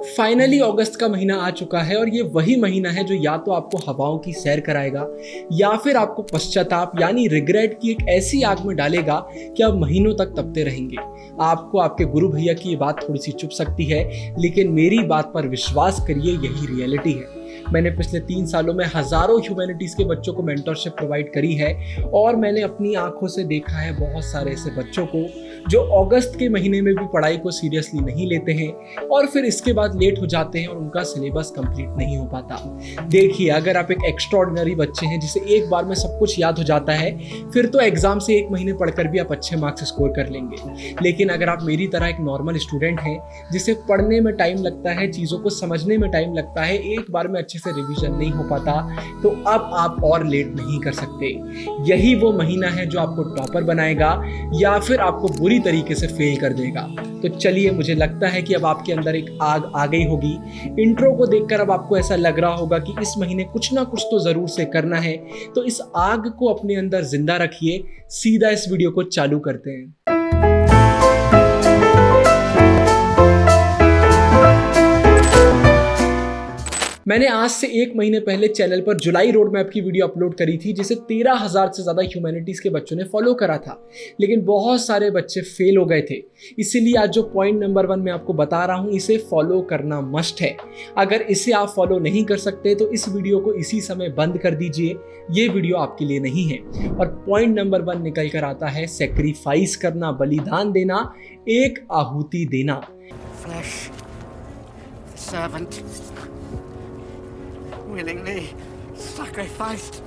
Finally अगस्त का महीना आ चुका है और ये वही महीना है जो या तो आपको हवाओं की सैर कराएगा या फिर आपको पश्चाताप यानी रिग्रेट की एक ऐसी आग में डालेगा कि आप महीनों तक तपते रहेंगे। आपको आपके गुरु भैया की ये बात थोड़ी सी चुभ सकती है, लेकिन मेरी बात पर विश्वास करिए, यही रियलिटी है। मैंने पिछले 3 सालों में हजारों ह्यूमैनिटीज के बच्चों को मेंटरशिप प्रोवाइड करी है और मैंने अपनी आंखों से देखा है बहुत सारे ऐसे बच्चों को जो अगस्त के महीने में भी पढ़ाई को सीरियसली नहीं लेते हैं और फिर इसके बाद लेट हो जाते हैं और उनका सिलेबस कंप्लीट नहीं हो पाता। देखिए, अगर आप एक एक्स्ट्राऑर्डिनरी बच्चे हैं जिसे एक बार में सब कुछ याद हो जाता है, फिर तो एग्जाम से 1 महीने पढ़कर भी आप अच्छे मार्क्स स्कोर कर लेंगे। लेकिन अगर आप मेरी तरह एक नॉर्मल स्टूडेंट हैं जिसे पढ़ने में टाइम लगता है, चीज़ों को समझने में टाइम लगता है, एक बार में अच्छे से रिवीजन नहीं हो पाता, तो अब आप और लेट नहीं कर सकते। यही वो महीना है जो आपको टॉपर बनाएगा या फिर आपको बुरी तरीके से फेल कर देगा। तो चलिए, मुझे लगता है कि अब आपके अंदर एक आग आ गई होगी। इंट्रो को देखकर अब आपको ऐसा लग रहा होगा कि इस महीने कुछ ना कुछ तो जरूर से करना है। तो इस आग को अपने अंदर जिंदा रखिए। सीधा इस वीडियो को चालू करते हैं। मैंने आज से 1 महीने पहले चैनल पर जुलाई रोड मैप की वीडियो अपलोड करी थी जिसे 13,000 से ज़्यादा ह्यूमैनिटीज़ के बच्चों ने फॉलो करा था, लेकिन बहुत सारे बच्चे फेल हो गए थे। इसीलिए आज जो पॉइंट नंबर 1 मैं आपको बता रहा हूँ, इसे फॉलो करना मस्ट है। अगर इसे आप फॉलो नहीं कर सकते तो इस वीडियो को इसी समय बंद कर दीजिए, ये वीडियो आपके लिए नहीं है। और पॉइंट नंबर 1 निकल कर आता है सेक्रीफाइस करना, बलिदान देना, एक आहुति देना। Flesh, the servant, willingly sacrificed.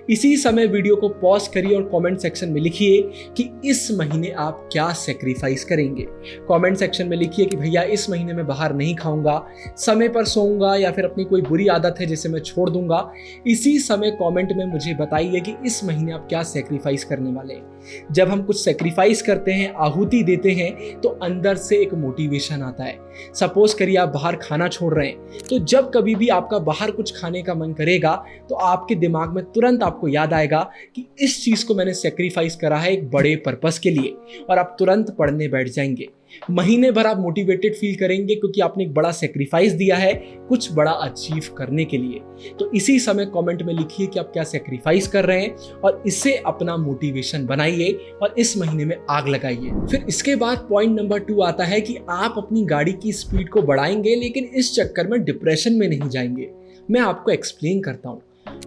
इसी समय वीडियो को पॉज करिए और कमेंट सेक्शन में लिखिए कि इस महीने आप क्या सेक्रीफाइस करेंगे। कमेंट सेक्शन में लिखिए कि भैया इस महीने में बाहर नहीं खाऊंगा, समय पर सोऊंगा या फिर अपनी कोई बुरी आदत है जिसे मैं छोड़ दूंगा। इसी समय कमेंट में मुझे बताइए कि इस महीने आप क्या सेक्रीफाइस करने वाले हैं। जब हम कुछ सेक्रीफाइस करते हैं, आहुति देते हैं, तो अंदर से एक मोटिवेशन आता है। सपोज करिए आप बाहर खाना छोड़ रहे हैं, तो जब कभी भी आपका बाहर कुछ खाने का मन करेगा तो आपके दिमाग में तुरंत आपको याद आएगा कि इस चीज को मैंने सेक्रीफाइस करा है एक बड़े पर्पस के लिए, और आप तुरंत पढ़ने बैठ जाएंगे। महीने भर आप मोटिवेटेड फील करेंगे क्योंकि आपने एक बड़ा सेक्रीफाइस दिया है कुछ बड़ा अचीव करने के लिए। तो इसी समय कमेंट में लिखिए कि आप क्या सेक्रीफाइस कर रहे हैं और इसे अपना मोटिवेशन बनाइए और इस महीने में आग लगाइए। फिर इसके बाद पॉइंट नंबर 2 आता है कि आप अपनी गाड़ी की स्पीड को बढ़ाएंगे, लेकिन इस चक्कर में डिप्रेशन में नहीं जाएंगे। मैं आपको एक्सप्लेन करता हूं।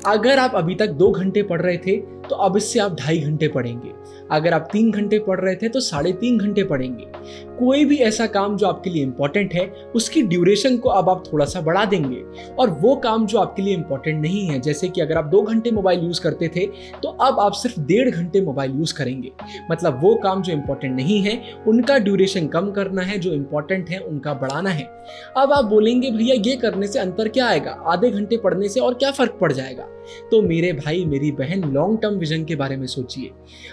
अगर आप अभी तक 2 घंटे पढ़ रहे थे तो अब इससे आप 2.5 घंटे पढ़ेंगे। अगर आप 3 घंटे पढ़ रहे थे तो 3.5 घंटे पढ़ेंगे। कोई भी ऐसा काम जो आपके लिए इंपॉर्टेंट है उसकी ड्यूरेशन को अब आप थोड़ा सा बढ़ा देंगे, और वो काम जो आपके लिए इंपॉर्टेंट नहीं है, जैसे कि अगर आप 2 घंटे मोबाइल यूज करते थे तो अब आप सिर्फ 1.5 घंटे मोबाइल यूज करेंगे। मतलब वो काम जो इंपॉर्टेंट नहीं है उनका ड्यूरेशन कम करना है, जो इंपॉर्टेंट है उनका बढ़ाना है। अब आप बोलेंगे भैया ये करने से अंतर क्या आएगा, आधे घंटे पढ़ने से और क्या फर्क पड़ जाएगा। तो मेरे भाई मेरी बहन, लॉन्ग टर्म विजन के बारे में सोचिए।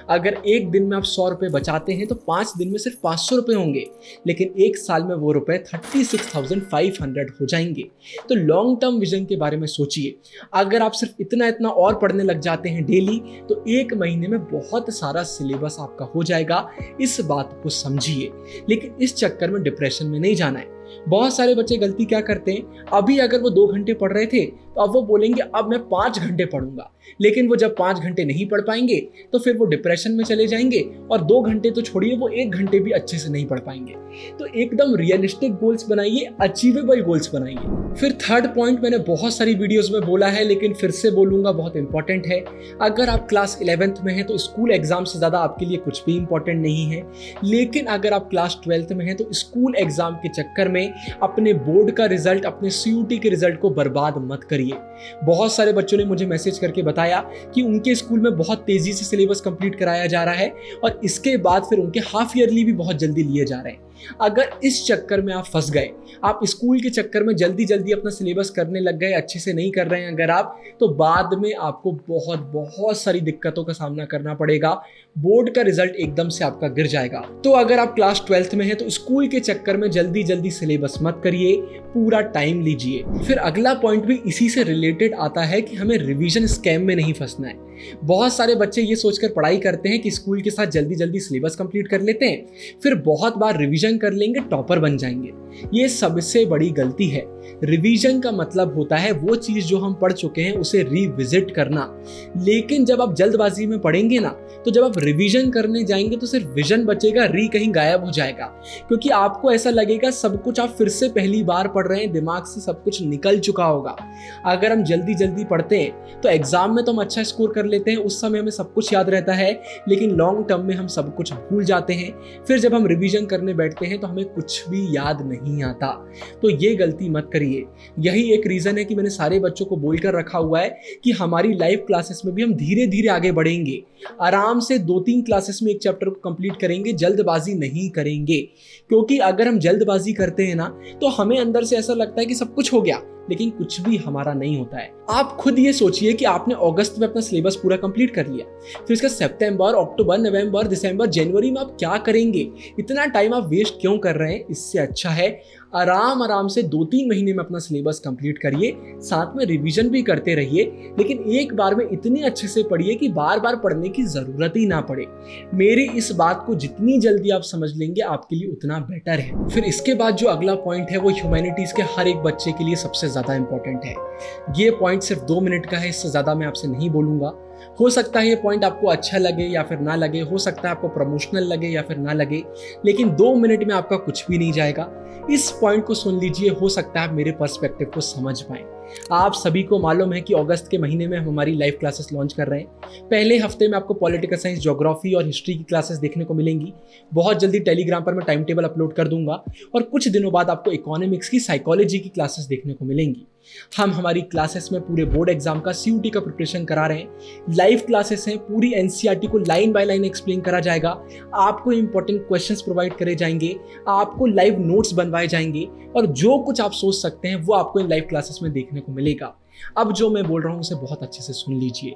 अगर एक दिन में आप 100 रुपए बचाते हैं तो 5 दिन में सिर्फ 500 रुपए होंगे, लेकिन 1 साल में वो रुपए 36,500 हो जाएंगे। तो लॉन्ग टर्म विजन के बारे में सोचिए। अगर आप सिर्फ इतना इतना और पढ़ने लग जाते हैं डेली, तो 1 महीने में बहुत सारा सिलेबस आपका हो जाएगा। इस बात को समझिए, लेकिन इस चक्कर में डिप्रेशन में नहीं जाना है। बहुत सारे बच्चे गलती क्या करते हैं, अभी अगर वो 2 घंटे पढ़ रहे थे तो अब वो बोलेंगे अब मैं 5 घंटे पढ़ूंगा, लेकिन वो जब 5 घंटे नहीं पढ़ पाएंगे तो फिर वो डिप्रेशन में चले जाएंगे, और 2 घंटे तो छोड़िए, वो 1 घंटे भी अच्छे से नहीं पढ़ पाएंगे। तो एकदम रियलिस्टिक गोल्स बनाइए, अचीवेबल गोल्स बनाइए। फिर थर्ड पॉइंट मैंने बहुत सारी वीडियोस में बोला है, लेकिन फिर से बोलूंगा, बहुत इंपॉर्टेंट है। अगर आप क्लास 11th में हैं तो स्कूल एग्जाम से ज्यादा आपके लिए कुछ भी इंपॉर्टेंट नहीं है, लेकिन अगर आप क्लास 12th में हैं तो स्कूल एग्जाम के चक्कर में अपने बोर्ड का रिजल्ट, अपने CUT के रिजल्ट को बर्बाद मत करिए। बहुत सारे बच्चों ने मुझे मैसेज करके बताया कि उनके स्कूल में बहुत तेजी से सिलेबस कंप्लीट कराया जा रहा है और इसके बाद फिर उनके हाफ ईयरली भी बहुत जल्दी लिए जा रहे हैं। अगर इस चक्कर में आप फंस गए, आप स्कूल के चक्कर में जल्दी जल्दी अपना सिलेबस करने लग गए, अच्छे से नहीं कर रहे हैं अगर आप, तो बाद में आपको बहुत सारी दिक्कतों का सामना करना पड़ेगा। बोर्ड का रिजल्ट एकदम से आपका गिर जाएगा। तो अगर आप क्लास 12th में हैं तो स्कूल के चक्कर में जल्दी जल्दी सिलेबस मत करिए, पूरा टाइम लीजिए। फिर अगला पॉइंट भी इसी से रिलेटेड आता है कि हमें रिवीजन स्कैम में नहीं फंसना है। बहुत सारे बच्चे ये सोचकर पढ़ाई करते हैं कि स्कूल के साथ जल्दी जल्दी सिलेबस कंप्लीट कर लेते हैं, फिर बहुत बार रिवीजन कर लेंगे, टॉपर बन जाएंगे। ये सबसे बड़ी गलती है। रिवीजन का मतलब होता है वो चीज जो हम पढ़ चुके हैं उसे रिविजिट करना। लेकिन जब आप जल्दबाजी में पढ़ेंगे ना, तो जब आप रिवीजन करने जाएंगे तो सिर्फ विजन बचेगा, कहीं गायब हो जाएगा, क्योंकि आपको ऐसा लगेगा सब कुछ आप फिर से पहली बार पढ़ रहे हैं, दिमाग से सब कुछ निकल चुका होगा। अगर हम जल्दी जल्दी पढ़ते हैं तो एग्जाम में तो हम अच्छा स्कोर कर लेते हैं, उस समय हमें सब कुछ याद रहता है, लेकिन लॉन्ग टर्म में हम सब कुछ भूल जाते हैं। फिर जब हम रिवीजन करने बैठते हैं तो हमें कुछ भी याद नहीं आता। तो ये गलती मत करिए। यही एक रीजन है कि मैंने सारे बच्चों को बोलकर रखा हुआ है कि हमारी लाइव क्लासेस में भी हम धीरे धीरे आगे बढ़ेंगे, आराम से 2-3 क्लासेस में एक चैप्टर को कंप्लीट करेंगे, जल्दबाजी नहीं करेंगे। क्योंकि अगर हम जल्दबाजी करते हैं ना, तो हमें अंदर से ऐसा लगता है कि सब कुछ हो गया, लेकिन कुछ भी हमारा नहीं होता है। आप खुद ये सोचिए कि आपने अगस्त में अपना सिलेबस पूरा कंप्लीट कर लिया, फिर इसका सितंबर, अक्टूबर, नवंबर, दिसंबर, जनवरी में आप क्या करेंगे? इतना टाइम आप वेस्ट क्यों कर रहे हैं? इससे अच्छा है आराम से 2-3 महीने में अपना सिलेबस कंप्लीट करिए, साथ में रिवीजन भी करते रहिए, लेकिन एक बार में इतने अच्छे से पढ़िए कि बार बार पढ़ने की जरूरत ही ना पड़े। मेरी इस बात को जितनी जल्दी आप समझ लेंगे आपके लिए उतना बेटर है। फिर इसके बाद जो अगला पॉइंट है वो ह्यूमैनिटीज के हर एक बच्चे के लिए सबसे ज्यादा इंपॉर्टेंट है। ये पॉइंट सिर्फ 2 मिनट का है, इससे ज्यादा मैं आपसे नहीं बोलूंगा। हो सकता है ये पॉइंट आपको अच्छा लगे या फिर ना लगे, हो सकता है आपको प्रमोशनल लगे या फिर ना लगे, लेकिन 2 मिनट में आपका कुछ भी नहीं जाएगा। इस पॉइंट को सुन लीजिए, हो सकता है आप मेरे पर्सपेक्टिव को समझ पाएं। आप सभी को मालूम है कि अगस्त के महीने में हम हमारी लाइव क्लासेस लॉन्च कर रहे हैं। पहले हफ्ते में आपको पॉलिटिकल साइंस, ज्योग्राफी और हिस्ट्री की क्लासेस देखने को मिलेंगी। बहुत जल्दी टेलीग्राम पर मैं टाइम टेबल अपलोड कर दूंगा और कुछ दिनों बाद आपको इकोनॉमिक्स की, साइकोलॉजी की क्लासेस देखने को मिलेंगी। हम हमारी क्लासेस में पूरे बोर्ड एग्जाम का, CUT का प्रिपरेशन करा रहे हैं। लाइव क्लासेस हैं, पूरी NCERT को लाइन बाय लाइन एक्सप्लेन करा जाएगा, आपको इंपॉर्टेंट क्वेश्चंस प्रोवाइड करे जाएंगे, आपको लाइव नोट्स बनवाए जाएंगे और जो कुछ आप सोच सकते हैं वो आपको इन लाइव क्लासेस में देखने को मिलेगा। अब जो मैं बोल रहा हूं उसे बहुत अच्छे से सुन लीजिए।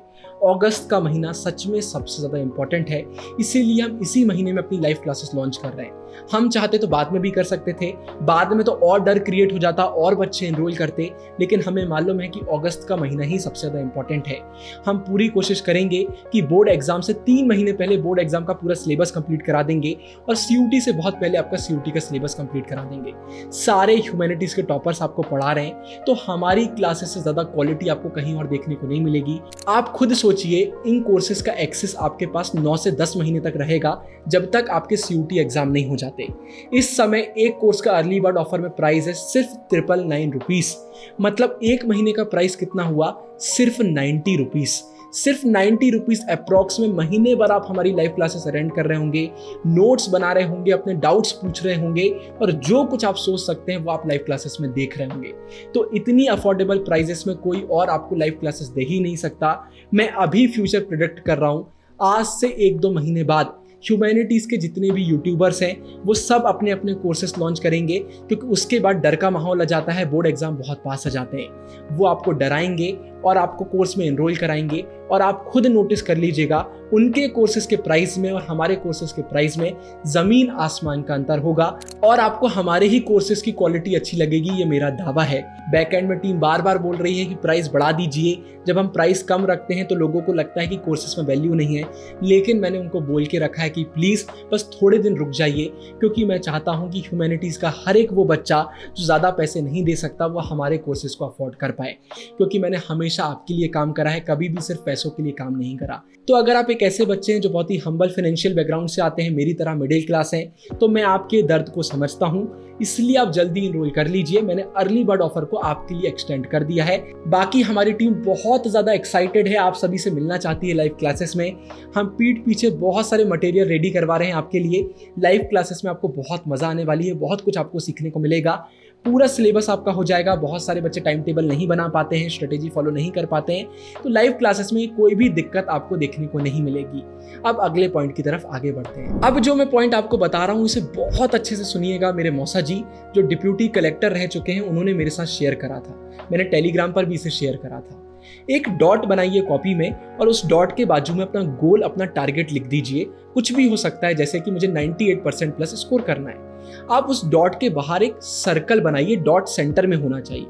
अगस्त का महीना सच में सबसे ज्यादा इंपॉर्टेंट है, इसीलिए हम इसी महीने में अपनी लाइव क्लासेस लॉन्च कर रहे हैं। हम चाहते तो बाद में भी कर सकते थे, बाद में तो और डर क्रिएट हो जाता और बच्चे एनरोल करते, लेकिन हमें मालूम है कि अगस्त का महीना ही सबसे ज्यादा इंपॉर्टेंट है। हम पूरी कोशिश करेंगे कि बोर्ड एग्जाम से 3 महीने पहले बोर्ड एग्जाम का पूरा सिलेबस कंप्लीट करा देंगे और CUT से बहुत पहले आपका CUT का सिलेबस कंप्लीट करा देंगे। सारे ह्यूमैनिटीज के टॉपर्स आपको पढ़ा रहे हैं, तो हमारी क्लासेस से ज्यादा क्वालिटी आपको कहीं और देखने को नहीं मिलेगी। आप खुद सोचिए, इन कोर्सेज का एक्सेस आपके पास 9 से 10 महीने तक रहेगा, जब तक आपके CUT एग्जाम नहीं हो जाते। इस समय एक कोर्स का अर्ली बर्ड ऑफर में प्राइस है सिर्फ 999 रुपीज। मतलब 1 महीने का प्राइस कितना हुआ? सिर्फ 90 रुपीज। सिर्फ 90 रुपीज अप्रॉक्स में महीने भर आप हमारी लाइव क्लासेस अटेंड कर रहे होंगे, नोट्स बना रहे होंगे, अपने डाउट्स पूछ रहे होंगे और जो कुछ आप सोच सकते हैं वो आप लाइव क्लासेस में देख रहे होंगे। तो इतनी अफोर्डेबल प्राइसेस में कोई और आपको लाइव क्लासेस दे ही नहीं सकता। मैं अभी फ्यूचर प्रेडिक्ट कर रहा हूं, आज से 1-2 महीने बाद ह्यूमैनिटीज के जितने भी यूट्यूबर्स हैं वो सब अपने अपने कोर्सेस लॉन्च करेंगे, क्योंकि उसके बाद डर का माहौल आ जाता है, बोर्ड एग्जाम बहुत पास आ जाते हैं। वो आपको डराएंगे और आपको कोर्स में एनरोल कराएंगे और आप खुद नोटिस कर लीजिएगा, उनके कोर्सेज के प्राइस में और हमारे कोर्सेज के प्राइस में जमीन आसमान का अंतर होगा और आपको हमारे ही कोर्सेज की क्वालिटी अच्छी लगेगी, ये मेरा दावा है। बैक एंड में टीम बार बार बोल रही है कि प्राइस बढ़ा दीजिए। जब हम प्राइस कम रखते हैं तो लोगों को लगता है कि कोर्सेज में वैल्यू नहीं है, लेकिन मैंने उनको बोल के रखा है कि प्लीज बस थोड़े दिन रुक जाइए, क्योंकि मैं चाहता हूं कि ह्यूमैनिटीज का हर एक वो बच्चा जो ज्यादा पैसे नहीं दे सकता वो हमारे कोर्सेज को अफोर्ड कर पाए, क्योंकि मैंने हमेशा आपके लिए काम करा है, कभी भी सिर्फ पैसों के लिए काम नहीं करा। तो अगर आप एक ऐसे बच्चे हैं जो बहुत ही हम्बल फाइनेंशियल बैकग्राउंड से आते हैं, मेरी तरह मिडिल क्लास हैं, तो मैं आपके दर्द को समझता हूं, इसलिए आप जल्दी इनरोल कर लीजिए। मैंने अर्ली बर्ड ऑफर को आपके लिए एक्सटेंड कर दिया है। बाकी हमारी टीम बहुत ज्यादा एक्साइटेड है, आप सभी से मिलना चाहती है लाइव क्लासेस में। हम पीठ पीछे बहुत सारे मटेरियल रेडी करवा रहे हैं आपके लिए। लाइव क्लासेस में आपको बहुत मजा आने वाली है, बहुत कुछ आपको सीखने को मिलेगा। पूरा सिलेबस आपका हो जाएगा। बहुत सारे बच्चे टाइम टेबल नहीं बना पाते हैं, स्ट्रेटेजी फॉलो नहीं कर पाते हैं, तो लाइव क्लासेस में कोई भी दिक्कत आपको देखने को नहीं मिलेगी। अब अगले पॉइंट की तरफ आगे बढ़ते हैं। अब जो मैं पॉइंट आपको बता रहा हूं इसे बहुत अच्छे से सुनिएगा। मेरे मौसा जी जो डिप्यूटी कलेक्टर रह चुके हैं, उन्होंने मेरे साथ शेयर करा था, मैंने टेलीग्राम पर भी इसे शेयर करा था। एक डॉट बनाइए कॉपी में और उस डॉट के बाजू में अपना गोल, अपना टारगेट लिख दीजिए। कुछ भी हो सकता है, जैसे कि मुझे 98% प्लस स्कोर करना है। आप उस डॉट के बाहर एक सर्कल बनाइए, डॉट सेंटर में होना चाहिए।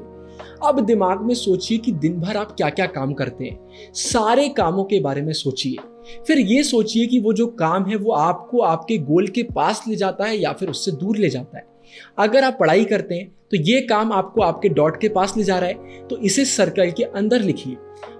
अब दिमाग में सोचिए कि दिन भर आप क्या क्या काम करते हैं, सारे कामों के बारे में सोचिए। फिर ये सोचिए कि वो जो काम है वो आपको आपके गोल के पास ले जाता है या फिर उससे दूर ले जाता है। अगर आप पढ़ाई करते हैं तो ये काम आपको आपके डॉट के पास ले जा रहा है, तो इसे सर्कल के अंदर लिखिए।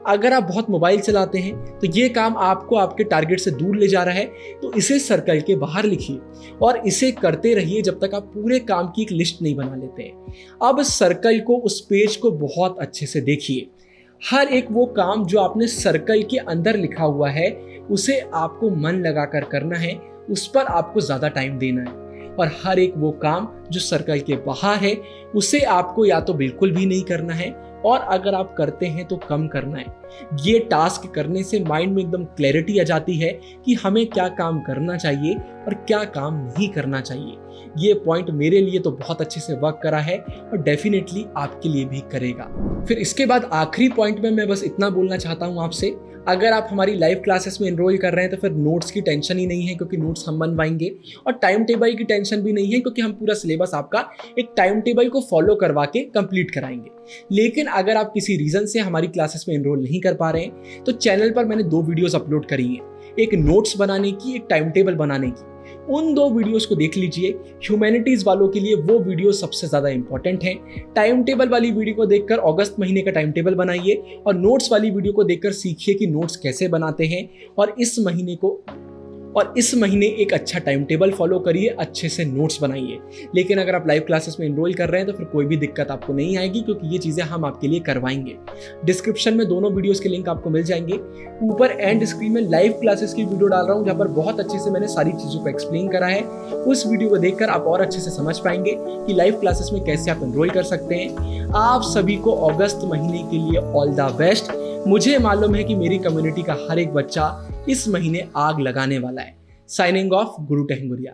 अगर आप बहुत मोबाइल चलाते हैं तो ये काम आपको आपके टारगेट से दूर ले जा रहा है, तो इसे सर्कल के बाहर लिखिए और इसे करते रहिए जब तक आप पूरे काम की एक लिस्ट नहीं बना लेते हैं। अब सर्कल को, उस पेज को बहुत अच्छे से देखिए। हर एक वो काम जो आपने सर्कल के अंदर लिखा हुआ है उसे आपको मन लगाकर करना है, उस पर आपको ज़्यादा टाइम देना है। और हर एक वो काम जो सर्कल के बाहर है उसे आपको या तो बिल्कुल भी नहीं करना है, और अगर आप करते हैं तो कम करना है। ये टास्क करने से माइंड में एकदम क्लैरिटी आ जाती है कि हमें क्या काम करना चाहिए और क्या काम नहीं करना चाहिए। ये पॉइंट मेरे लिए तो बहुत अच्छे से वर्क करा है और डेफिनेटली आपके लिए भी करेगा। फिर इसके बाद आखिरी पॉइंट में मैं बस इतना बोलना चाहता हूँ आपसे, अगर आप हमारी लाइव क्लासेस में एनरोल कर रहे हैं तो फिर नोट्स की टेंशन ही नहीं है, क्योंकि नोट्स हम बनवाएंगे, और टाइम टेबल की टेंशन भी नहीं है, क्योंकि हम पूरा सिलेबस आपका एक टाइम टेबल को फॉलो करवा के कंप्लीट कराएंगे। लेकिन अगर आप किसी रीजन से हमारी क्लासेस में एनरोल नहीं कर पा रहे हैं तो चैनल पर मैंने 2 वीडियोस अपलोड करी हैं, एक नोट्स बनाने की, एक टाइम टेबल बनाने की। उन 2 वीडियोस को देख लीजिए। ह्यूमैनिटीज वालों के लिए वो वीडियो सबसे ज़्यादा इंपॉर्टेंट है। टाइम टेबल वाली वीडियो को देखकर अगस्त महीने का टाइम टेबल बनाइए, और नोट्स वाली वीडियो को देखकर सीखिए कि नोट्स कैसे बनाते हैं, और इस महीने एक अच्छा टाइम टेबल फॉलो करिए, अच्छे से नोट्स बनाइए। लेकिन अगर आप लाइव क्लासेस में एनरोल कर रहे हैं तो फिर कोई भी दिक्कत आपको नहीं आएगी, क्योंकि ये चीज़ें हम आपके लिए करवाएंगे। डिस्क्रिप्शन में दोनों वीडियोस के लिंक आपको मिल जाएंगे। ऊपर एंड स्क्रीन में लाइव क्लासेस की वीडियो डाल रहा हूँ, जहाँ पर बहुत अच्छे से मैंने सारी चीज़ों को एक्सप्लेन करा है। उस वीडियो को देखकर आप और अच्छे से समझ पाएंगे कि लाइव क्लासेस में कैसे आप एनरोल कर सकते हैं। आप सभी को अगस्त महीने के लिए ऑल द बेस्ट। मुझे मालूम है कि मेरी कम्युनिटी का हर एक बच्चा इस महीने आग लगाने वाला है। साइनिंग ऑफ, गुरु टेहंगुरिया।